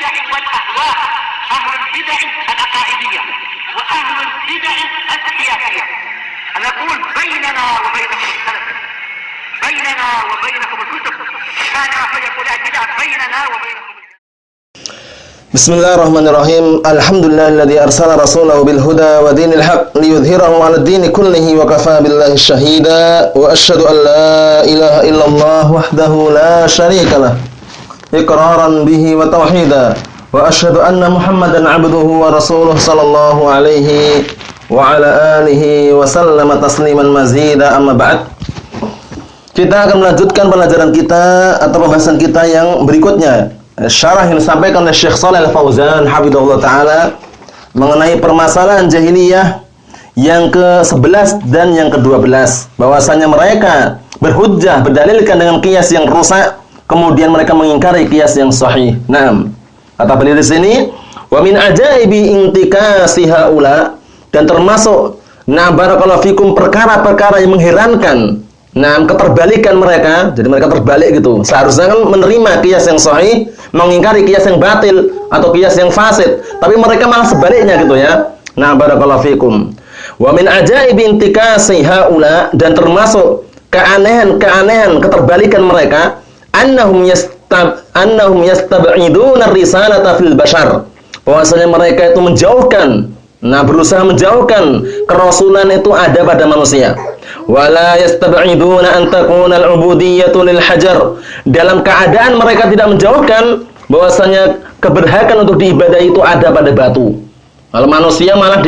البدع والأهواء، أهل البدع العقائدية وأهل البدع السياسية. نقول بيننا وبينكم السلف، بيننا وبينكم الكتب، كان فيقول البدع بيننا وبينكم. Bismillahirrahmanirrahim. Alhamdulillahilladzi arsala rasulahu bil huda wa dinil haq liyudhhirahu 'alad dini kullihi wa kafaa billahi shahida wa asyhadu an la ilaha illallah wahdahu la syarikalah iqraran bihi wa tauhida wa asyhadu anna Muhammadan 'abduhu wa rasuluhu sallallahu alaihi wa ala alihi wa sallama tasliman mazida, amma ba'd. Kita akan melanjutkan pelajaran kita atau pembahasan kita yang berikutnya. Syarah yang disampaikan oleh Syekh Shalih Al-Fauzan hafizahullah taala mengenai permasalahan jahiliyah yang ke-11 dan yang ke-12, bahwasanya mereka berhujjah, berdalilkan dengan qiyas yang rusak, kemudian mereka mengingkari qiyas yang sahih. Naam. Kata beliau di sini, wa min ajaibi intikasi haula, dan termasuk barakallahu fikum perkara-perkara yang mengherankan, keterbalikan mereka. Jadi mereka terbalik gitu. Seharusnya kan menerima qiyas yang sahih, mengingkari qiyas yang batil atau qiyas yang fasid, tapi mereka malah sebaliknya gitu ya. Barakallahu fikum. Wa min ajaibi intikasi haula, dan termasuk keanehan-keanehan keterbalikan mereka, annahum yastab'iduna risalata fil bashar, bahwasanya mereka itu menjauhkan, berusaha menjauhkan kerasulan itu ada pada manusia. Wala yastab'iduna an takuna al-ubudiyyatu lil hajar, dalam keadaan mereka tidak menjauhkan bahwasanya keberhakan untuk diibadahi itu ada pada batu. Kalau manusia malah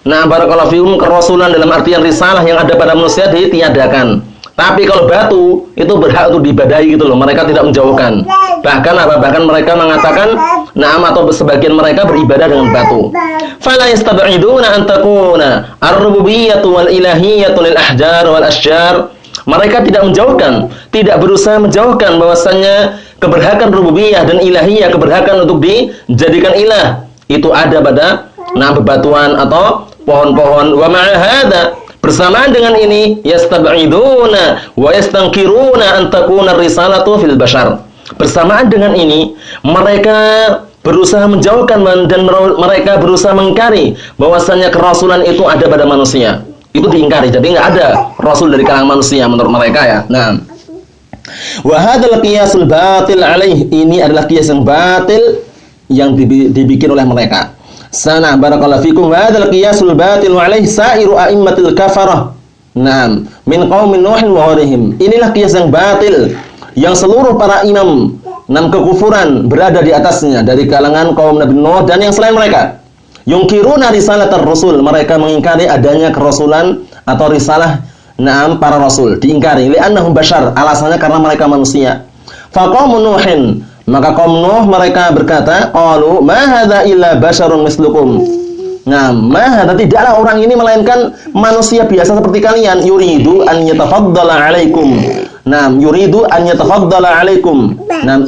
barakallahu fikum, kerasulan dalam artian risalah yang ada pada manusia ditiadakan. Tapi kalau batu itu berhak untuk diibadahi gitu loh. Mereka tidak menjauhkan. Bahkan mereka mengatakan atau sebagian mereka beribadah dengan batu. Fala yastab'iduna an takuna ar-rububiyyatu wal ilahiyyatu lil ahjar wal asjar. Mereka tidak menjauhkan, tidak berusaha menjauhkan bahwasanya keberhakan rububiyah dan ilahiyah, keberhakan untuk dijadikan ilah, itu ada pada bebatuan atau pohon-pohon. Wa ma'a hadza, bersamaan dengan ini, yastab'iduna wa yastankiruna an takuna risalatu fil bashar. Bersamaan dengan ini, mereka berusaha menjauhkan dan mereka berusaha mengingkari bahwasanya kerasulan itu ada pada manusia. Itu diingkari. Jadi enggak ada rasul dari kalangan manusia menurut mereka ya. Wa hadzal qiyasul batil alaih, ini adalah qiyas yang batil yang dibikin oleh mereka. Sana barakallahu fikum, wa hadzal qiyasul batil alaih sa'iru a'immatil kafarah. Min qaumin Nuh wa ghairihim. Inilah qiyas yang batil yang seluruh para imam kekufuran berada di atasnya dari kalangan kaum Nabi Nuh dan yang selain mereka. Yungkiruna risalatar rasul, mereka mengingkari adanya kerasulan atau risalah para rasul, diingkari. Li'annahum bashar, alasannya karena mereka manusia. Faqaumun Nuhin, maka kaum Nuh mereka berkata, qalu ma hadza illa basharun mislukum. Ma hadza, tidaklah orang ini melainkan manusia biasa seperti kalian. Yuridu an yatafaddala 'alaikum. Yuridu an yatafaddala 'alaikum.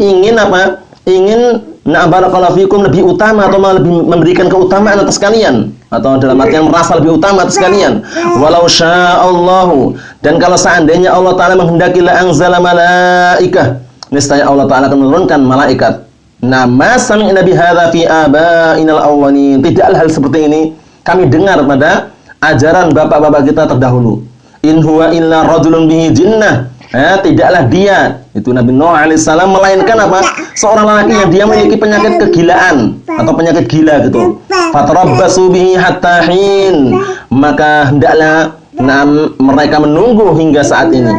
Ingin apa? Ingin barakallahu fikum, lebih utama atau lebih memberikan keutamaan atas kalian, atau dalam artian merasa lebih utama atas kalian. Walau sya'allahu, dan kalau seandainya Allah Ta'ala menghendaki, la anzala malaikah, niscaya Allah Ta'ala akan menurunkan malaikat. Ma sami'na bihadza fi aba'inal awwalin, tidaklah hal seperti ini kami dengar pada ajaran bapak-bapak kita terdahulu. In huwa illa rajulun bihi jinnah, tidaklah dia, itu Nabi Nuh alaihissalam, melainkan apa? Seorang lelaki yang dia memiliki penyakit kegilaan atau penyakit gila gitu. Fatarabbasu bihi hatta hin, maka hendaklah mereka menunggu hingga saat ini.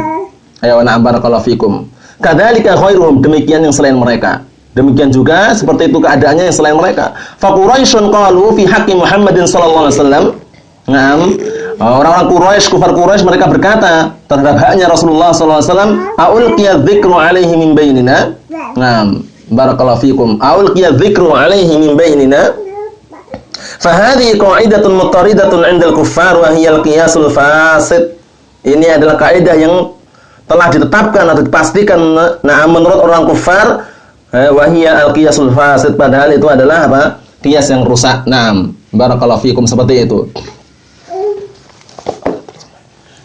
Ayo barakallahu fikum. Kadzalika khairuhum, demikian yang selain mereka. Demikian juga seperti itu keadaannya yang selain mereka. Fa Quraisyun qalu fi haqqi Muhammadin sallallahu alaihi wasallam. Orang-orang Quraisy, kufar Quraisy, mereka berkata terhadap haknya Rasulullah sallallahu alaihi wasallam, "Aulqiya dzikru alaihi min bainina." Barakallahu fikum. Aulqiya dzikru alaihi min bainina. Fa hadhihi qa'idatun muttaridatun 'inda al-kuffar wa hiya al-qiyasul fasid. Ini adalah kaidah yang telah ditetapkan atau dipastikan menurut orang kufar, wa hiya al-qiyasul fasid, padahal itu adalah apa? Qiyas yang rusak. Barakallahu fikum, seperti itu.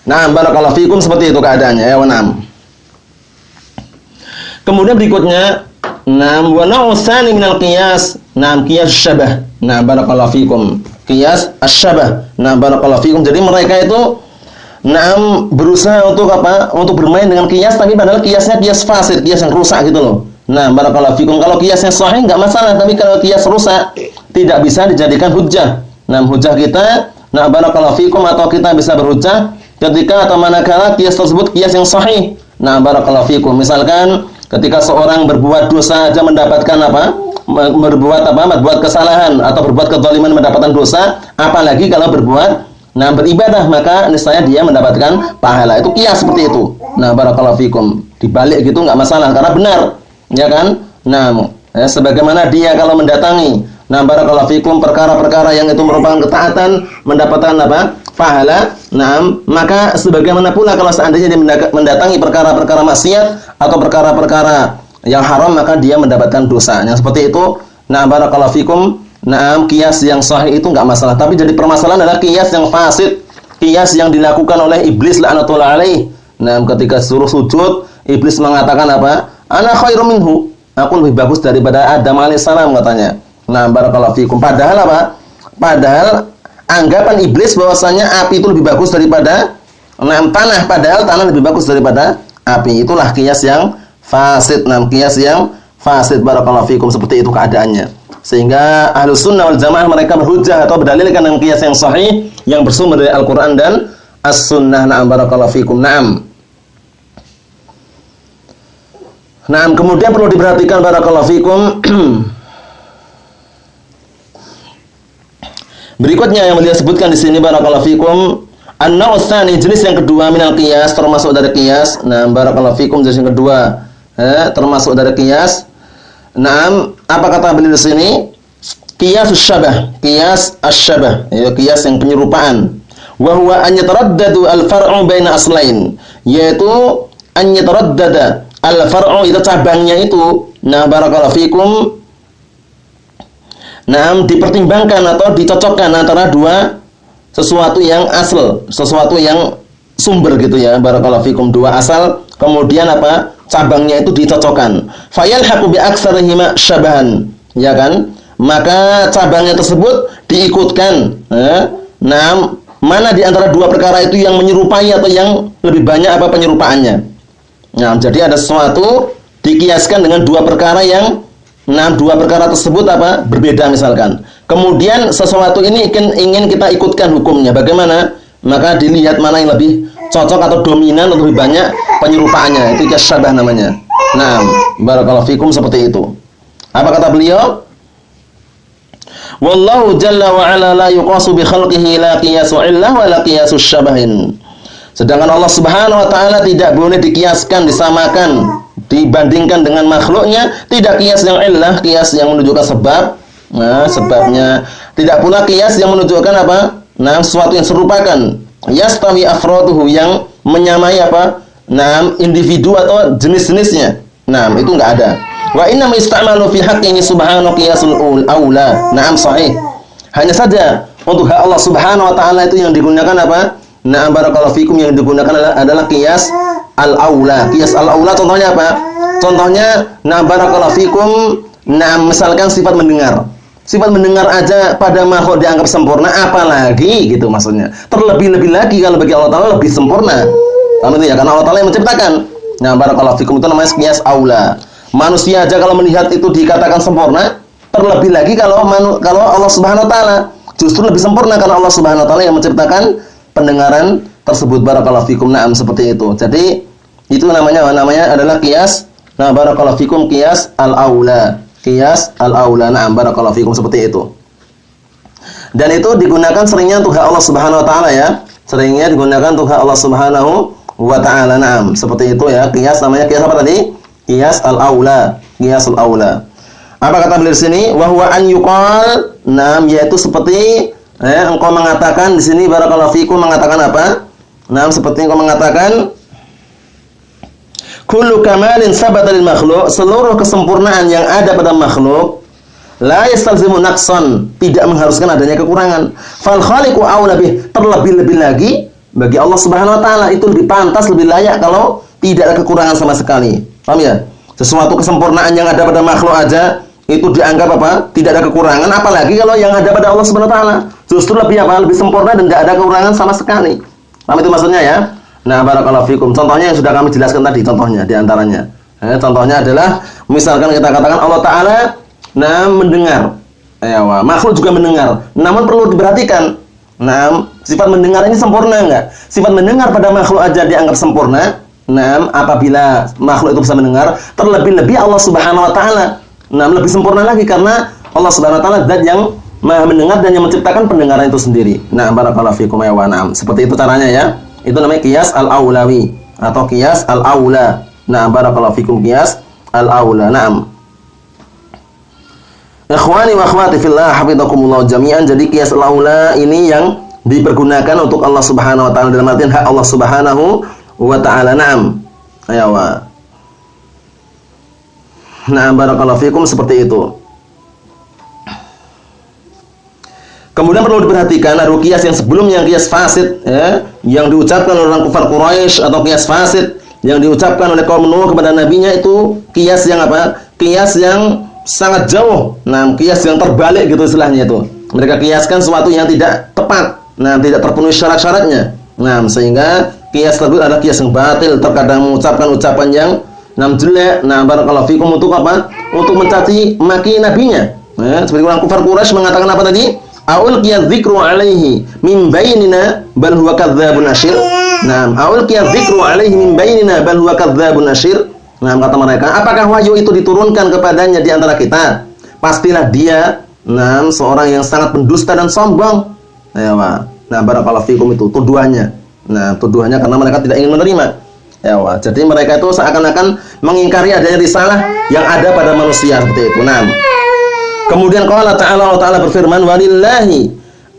Barakallahu fikum, seperti itu keadaannya ya. Kemudian berikutnya Naam, wa naw'u tsani minal qiyas. Naam, qiyas syabah. Nah, barakallahu fikum. Qiyas asy-syabah. Nah, barakallahu fikum. Jadi mereka itu berusaha untuk apa? Untuk bermain dengan qiyas, tapi padahal qiyasnya qiyas fasid, qiyas yang rusak gitu loh. Nah, barakallahu fikum. Kalau qiyasnya sahih enggak masalah, tapi kalau qiyas rusak tidak bisa dijadikan hujjah. Nah, hujjah kita, nah barakallahu fikum, atau kita bisa berhujjah ketika atau manakala qiyas tersebut qiyas yang sahih. Nah, barakallahu fikum. Misalkan ketika seorang berbuat dosa aja mendapatkan apa? Berbuat kesalahan atau berbuat kezaliman mendapatkan dosa, apalagi kalau berbuat beribadah, maka niscaya dia mendapatkan pahala. Itu qiyas seperti itu. Nah, barakallahu fikum. Dibalik gitu enggak masalah karena benar, ya kan? Nah, sebagaimana dia kalau mendatangi barakallahu fikum perkara-perkara yang itu merupakan ketaatan mendapatkan apa? Pahala. Maka sebagaimana pula kalau seandainya dia mendatangi perkara-perkara maksiat atau perkara-perkara yang haram, maka dia mendapatkan dosa. Yang seperti itu, barakallahu fikum. Qiyas yang sahih itu enggak masalah, tapi jadi permasalahan adalah qiyas yang fasid, qiyas yang dilakukan oleh iblis laknatullah alaih. Ketika suruh sujud, iblis mengatakan apa? Ana khairum minhu. Aku lebih bagus daripada Adam alaihissalam katanya. Barakallahu fikum. Padahal apa? Padahal anggapan iblis bahwasanya api itu lebih bagus daripada tanah, padahal tanah lebih bagus daripada api. Itulah qiyas yang fasid. Qiyas yang fasid, barakallahu fikum, seperti itu keadaannya. Sehingga Ahlus Sunnah wal Jamaah mereka berhujjah atau berdalilkan dengan qiyas yang sahih yang bersumber dari Al-Qur'an dan As-Sunnah. Barakallahu fikum. Kemudian perlu diperhatikan barakallahu fikum. Berikutnya yang beliau sebutkan di sini barakallahu fikum, an-naw'u tsani, jenis yang kedua minal qiyas, termasuk dari qiyas. Barakallahu fikum, jenis yang kedua termasuk dari qiyas. Apa kata beliau di sini? Qiyasus syabah, qiyas asy-syabah, qiyas yang penyerupaan. Wa huwa an yataraddadu al-far'u baina aslain, yaitu an yataraddada al-far'u, itu cabangnya itu. Barakallahu fikum. Dipertimbangkan atau dicocokkan antara dua sesuatu yang asal, sesuatu yang sumber gitu ya. Barakallahu fikum, dua asal, kemudian apa? Cabangnya itu dicocokkan. Fayalhaqu bi aktsarihima syabahan, ya kan? Maka cabangnya tersebut diikutkan. Mana di antara dua perkara itu yang menyerupai atau yang lebih banyak apa penyerupaannya? Jadi ada sesuatu dikiaskan dengan dua perkara yang dua perkara tersebut apa? Berbeda misalkan. Kemudian sesuatu ini ingin kita ikutkan hukumnya. Bagaimana? Maka dilihat mana yang lebih cocok atau dominan atau lebih banyak penyerupaannya. Itu qiyas syabah namanya. Barakallahu fikum, seperti itu. Apa kata beliau? Wallahu jalla wa ala la yuqasu bi khalqihi la qiyasu illah wa la qiyasu syabahin. Sedangkan Allah Subhanahu wa taala tidak boleh dikiaskan, disamakan, dibandingkan dengan makhluknya. Tidak qiyas yang illah, qiyas yang menunjukkan sebab, sebabnya. Tidak pula qiyas yang menunjukkan apa? Sesuatu yang serupakan. Yastawi afraduhu, yang menyamai apa? Individu atau jenis-jenisnya. Itu enggak ada. Wa inna ma ista'malu fi haqqihi subhanahu qiyasul aula. Sahih. Hanya saja untuk hak Allah Subhanahu wa taala itu yang digunakan apa? Barakallahu fikum, yang digunakan adalah qiyas al-aula. Qiyas al-aula contohnya apa? Contohnya barakallahu fikum, misalkan sifat mendengar. Sifat mendengar aja pada makhluk dianggap sempurna, apalagi gitu maksudnya. Terlebih-lebih lagi kalau bagi Allah Ta'ala lebih sempurna. Paham itu ya? Karena Allah Ta'ala yang menciptakan. Barakallahu fikum, itu namanya qiyas aula. Manusia aja kalau melihat itu dikatakan sempurna, terlebih lagi kalau Allah Subhanahu wa taala justru lebih sempurna, karena Allah Subhanahu wa taala yang menciptakan pendengaran tersebut. Barakallahu fikum. Seperti itu. Jadi itu namanya adalah qiyas. Barakallahu fikum, qiyas al-aula. Qiyas al-aula. Barakallahu fikum, seperti itu. Dan itu digunakan seringnya untuk hak Allah Subhanahu wa taala ya. Seringnya digunakan untuk hak Allah Subhanahu wa taala. Seperti itu ya. Qiyas namanya qiyas apa tadi? Qiyas al-aula. Qiyas al-aula. Apa kata beliau di sini? Wa huwa an yuqal, yaitu seperti engkau mengatakan di sini barakallahu fikum, mengatakan apa? Seperti engkau mengatakan kullu kamalin sabata lil makhluq, seluruh kesempurnaan yang ada pada makhluk la yastalzimu naqsan, tidak mengharuskan adanya kekurangan. Fal khaliqu aula bih, terlebih-lebih lagi bagi Allah Subhanahu wa taala itu lebih pantas, lebih layak kalau tidak ada kekurangan sama sekali. Paham ya? Sesuatu kesempurnaan yang ada pada makhluk aja itu dianggap apa? Tidak ada kekurangan, apalagi kalau yang ada pada Allah Subhanahu wa taala. Justru lebih apa? Lebih sempurna dan tidak ada kekurangan sama sekali. Paham itu maksudnya ya? Nah, barakallahu fikum. Contohnya yang sudah kami jelaskan tadi, contohnya di antaranya. Contohnya adalah misalkan kita katakan Allah taala mendengar. Makhluk juga mendengar. Namun perlu diperhatikan. Sifat mendengar ini sempurna enggak? Sifat mendengar pada makhluk aja dianggap sempurna. Apabila makhluk itu bisa mendengar, terlebih-lebih Allah Subhanahu wa taala. Lebih sempurna lagi karena Allah Subhanahu wa taala zat yang Maha mendengar dan yang menciptakan pendengaran itu sendiri. Barakallahu fikum ya wa na'am. Seperti itu caranya ya. Itu namanya qiyas al-aulawi atau qiyas al-aula. Barakallahu fikum qiyas al-aula. Na'am. Ikhwani wa akhwati fillah, hafizakumullah jami'an. Jadi qiyas al-aula ini yang dipergunakan untuk Allah Subhanahu wa taala dalam artian hak Allah Subhanahu wa taala. Na'am. Ayawa. Barakallahu fikum, seperti itu. Kemudian perlu diperhatikan ada qiyas yang sebelumnya, qiyas fasid yang diucapkan oleh orang kufar Quraisy atau qiyas fasid yang diucapkan oleh kaum Nuh kepada nabinya itu qiyas yang apa? Qiyas yang sangat jauh. Qiyas yang terbalik gitu istilahnya itu. Mereka qiyaskan sesuatu yang tidak tepat. Tidak terpenuhi syarat-syaratnya. Sehingga qiyas tersebut adalah qiyas yang batil, terkadang mengucapkan ucapan yang jelek. Barakallahu fikum, untuk apa? Untuk mencaci maki nabinya. Seperti orang kufar Quraisy mengatakan apa tadi? Aul qiyadz dzikru alaihi min bainina bal huwa kadzdzabun asyir. Aul qiyadz dzikru alaihi min bainina bal huwa kadzdzabun asyir. Kata mereka, apakah wahyu itu diturunkan kepadanya di antara kita? Pastilah dia seorang yang sangat pendusta dan sombong. Barakallahu fikum, itu tuduhannya. Tuduhannya karena mereka tidak ingin menerima. Jadi mereka itu seakan-akan mengingkari adanya risalah yang ada pada manusia seperti itu. Kemudian Allah Ta'ala berfirman, walillahi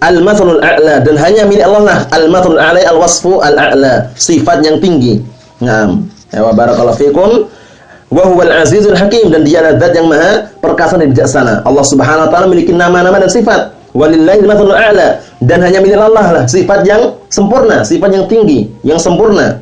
al-mathalul a'la, dan hanya milik Allah lah al-mathalul a'la, al-wasfu al-a'la, sifat yang tinggi. Barakallahu fikum. Wa huwal azizul hakim, dan dia adalah zat yang maha perkasa dan bijaksana. Allah Subhanahu wa taala memiliki nama-nama dan sifat. Walillahi al-mathalul a'la, dan hanya milik Allah lah sifat yang sempurna, sifat yang tinggi, yang sempurna.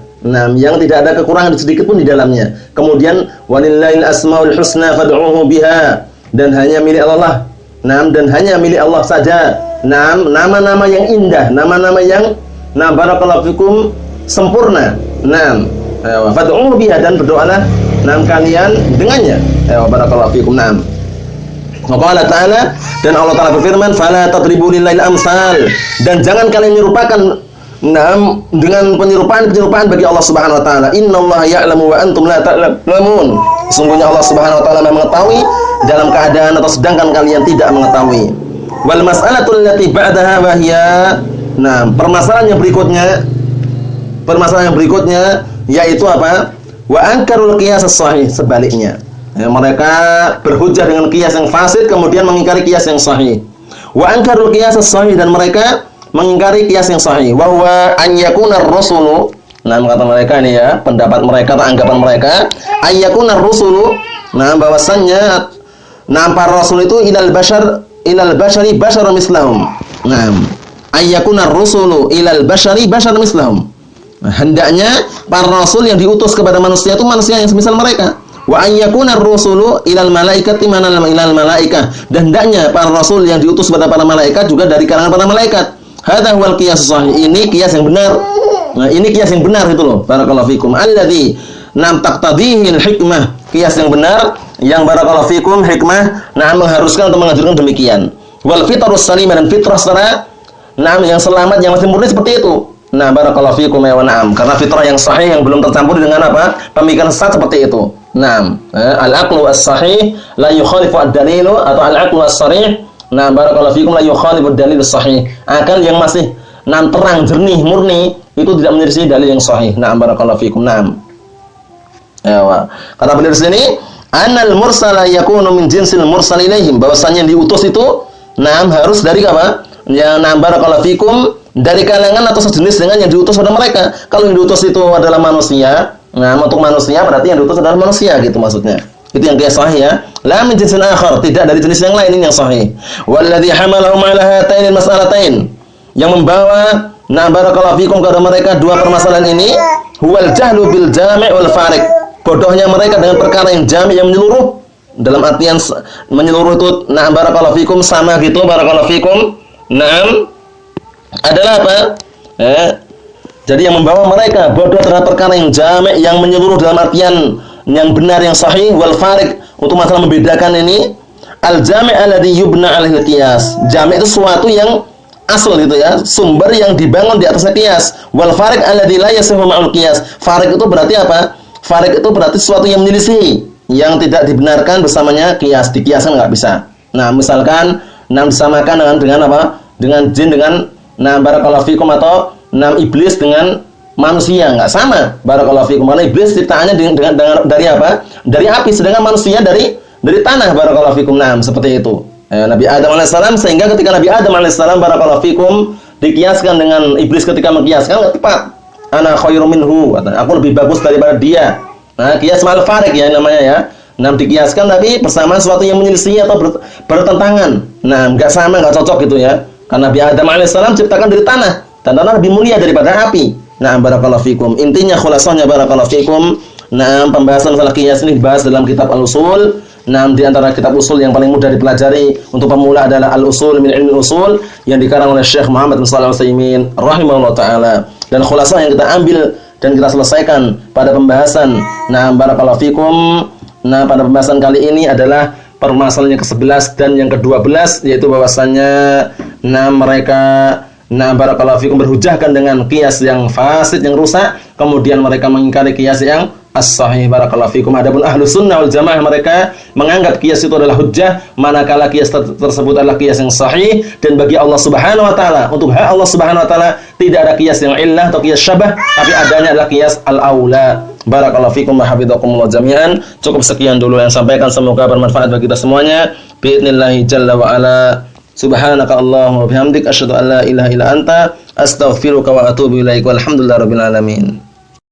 Yang tidak ada kekurangan sedikit pun di dalamnya. Kemudian walillahil asmaul husna fad'uhu biha, dan hanya milik Allah. Dan hanya milik Allah saja. Nama-nama yang indah, nama-nama yang barakallahu fikum sempurna. Fad'uhu biha, dan berdoalah kalian dengannya. Barakallahu fikum. Allah Ta'ala, dan Allah Ta'ala berfirman, fala tadribu lillahil amsal, dan jangan kalian menyerupakan dengan penyerupaan bagi Allah Subhanahu wa taala. Innallaha ya'lamu wa antum la ta'lamun. Sesungguhnya Allah Subhanahu wa taala mengetahui dalam keadaan atau sedangkan kalian tidak mengetahui. Wal mas'alatul lati ba'daha wa hiya, permasalahan yang berikutnya yaitu apa? Wa ankarul qiyas as-sahih, sebaliknya. Mereka berhujjah dengan qiyas yang fasid kemudian mengingkari qiyas yang sahih. Wa ankarul qiyas as-sahih, dan mereka mengingkari qiyas yang sahih. Wa huwa an yakuna ar-rusulu, kata mereka ini ya, pendapat mereka atau anggapan mereka, an yakuna ar-rusulu, bahwasannya para rasul itu ilal bashari basharun mislahum. An yakuna ar-rusulu ilal bashari basharun mislahum. Hendaknya para rasul yang diutus kepada manusia itu manusia yang semisal mereka. Wa an yakuna ar-rusulu ilal malaikati ilal malaikah, dan hendaknya para rasul yang diutus kepada para malaikat juga dari kalangan para malaikat. Hadza huwal qiyas sahih, ini qiyas yang benar. Ini qiyas yang benar itu loh. Barakallahu fikum. Alladzi taqtadhihi al-hikmah, qiyas yang benar yang barakallahu fikum hikmah mengharuskan untuk menganjurkan demikian. Wal fitrus salimah, dan fitrah secara yang selamat, yang masih murni seperti itu. Barakallahu fikum ya wa na'am. Karena fitrah yang sahih yang belum tercampur dengan apa? Pemikiran sesat seperti itu. Al-aqlu as-sahih la yukhalifu ad-dalilu, atau al-aqlu as-sarih, barakallahu fikum, la yukhalifu ad-dalil as-sahih. Akal yang masih terang, jernih, murni itu tidak menyelisih dalil yang sahih. Barakallahu fikum. Kata beliau di sini, annal mursala yakunu min jinsil mursal ilaihim, bahwasanya yang diutus itu harus dari apa? Ya, barakallahu fikum, dari kalangan atau sejenis dengan yang diutus pada mereka. Kalau yang diutus itu adalah manusia, untuk manusia berarti yang diutus adalah manusia gitu maksudnya. Itu yang qiyas sahih ya. La min jinsin akhar, tidak dari jenis yang lain, ini yang sahih. Walladzi hamalahum ala hatainil mas'alatain, yang membawa barakallahu fikum kepada mereka dua permasalahan ini, huwal jahlu bil jami' wal farik. bodohnya mereka dengan perkara yang jami' yang menyeluruh. Dalam artian menyeluruh itu na'am barakallahu fikum sama gitu barakallahu fikum. Na'am adalah apa? Jadi yang membawa mereka bodoh terhadap perkara yang jami' yang menyeluruh dalam artian yang benar yang sahih wal farik untuk masalah membedakan ini al-jami' alladhi yubna 'alaihi al-qiyas. Jami' itu sesuatu yang asal gitu ya, sumber yang dibangun di atasnya qiyas. Wal farik alladhi la yasihu ma'al qiyas. Farik itu berarti apa? Farik itu berarti sesuatu yang menyelisihi, yang tidak dibenarkan bersamanya qiyas, dikiaskan enggak bisa. Nah, misalkan disamakan dengan apa? Dengan jin dengan barakallahu fikum atau iblis dengan manusia, enggak sama. Barakallahu fikum. Karena iblis ciptaannya dengan dari apa? Dari api, sedangkan manusia dari tanah. Barakallahu fikum. Seperti itu. Nabi Adam alaihissalam, sehingga ketika Nabi Adam alaihissalam barakallahu fikum dikiaskan dengan iblis ketika mengkiaskan enggak tepat. Ana khairum minhu, aku lebih bagus daripada dia. Nah, qiyas mal farik ya namanya ya. Dikiaskan tapi persamaan sesuatu yang menyelisih atau bertentangan. Enggak sama, enggak cocok gitu ya. Karena Nabi Adam alaihissalam ciptakan dari tanah, dan tanah lebih mulia daripada api. Barakallahu fikum. Intinya khulasahnya barakallahu fikum. Pembahasan masalah qiyas ini dibahas dalam kitab Al-Usul. Di antara kitab usul yang paling mudah dipelajari untuk pemula adalah Al-Usul min Ilmi Usul yang dikarang oleh Syekh Muhammad bin Shalih Al-Utsaimin rahimahullah taala. Dan khulasah yang kita ambil dan kita selesaikan pada pembahasan barakallahu fikum. Pada pembahasan kali ini adalah permasalahan yang ke-11 dan yang ke-12, yaitu bahwasannya mereka barakallahu fikum berhujahkan dengan qiyas yang fasid, yang rusak, kemudian mereka mengingkari qiyas yang as-sahih. Barakallahu fikum. Adapun Ahlus Sunnah wal Jamaah mereka menganggap qiyas itu adalah hujjah manakala qiyas tersebut adalah qiyas yang sahih, dan bagi Allah Subhanahu wa taala, untuk hak Allah Subhanahu wa taala tidak ada qiyas yang illah atau qiyas syabah, tapi adanya adalah qiyas al-aula. Barakallahu fikum wa hafizakumullah jami'an. Cukup sekian dulu yang sampaikan, semoga bermanfaat bagi kita semuanya. Bi'idznillah jalla wa ala. Subhanaka Allahumma wa bihamdik asyhadu an la ilaha illa anta astaghfiruka wa atubu ilaik. Walhamdulillahirabbil alamin.